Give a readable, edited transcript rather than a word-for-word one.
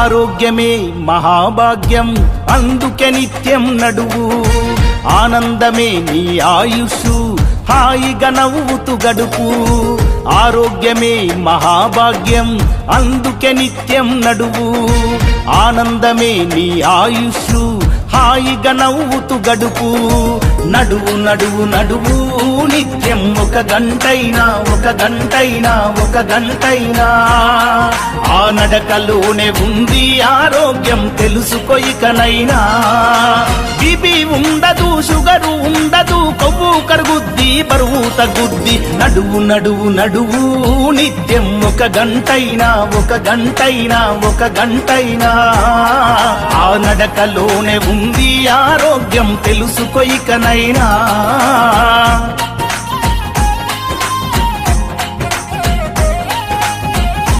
ఆరోగ్యమే మహాభాగ్యం అందుకే నిత్యం నడువు ఆనందమే నీ ఆయుషు హాయిగా నవ్వుతూ గడుపు ఆరోగ్యమే మహాభాగ్యం అందుకే నిత్యం నడువు ఆనందమే నీ ఆయుషు హాయిగా నవ్వుతూ గడుపు నడువు నడువు నడువు నిత్యం ఒక గంటైనా ఆ నడకలోనే ఉంది ఆరోగ్యం తెలుసుకో ఇకనైనా బీపీ ఉండదు షుగరు ఉండదు కొవ్వు కరుగుద్ది బరువు తగ్గుద్ది నడువు నడువు నడువు నిత్యం ఒక గంటైనా ఆ నడకలోనే ఉంది ఆరోగ్యం తెలుసుకో ఇకనైనా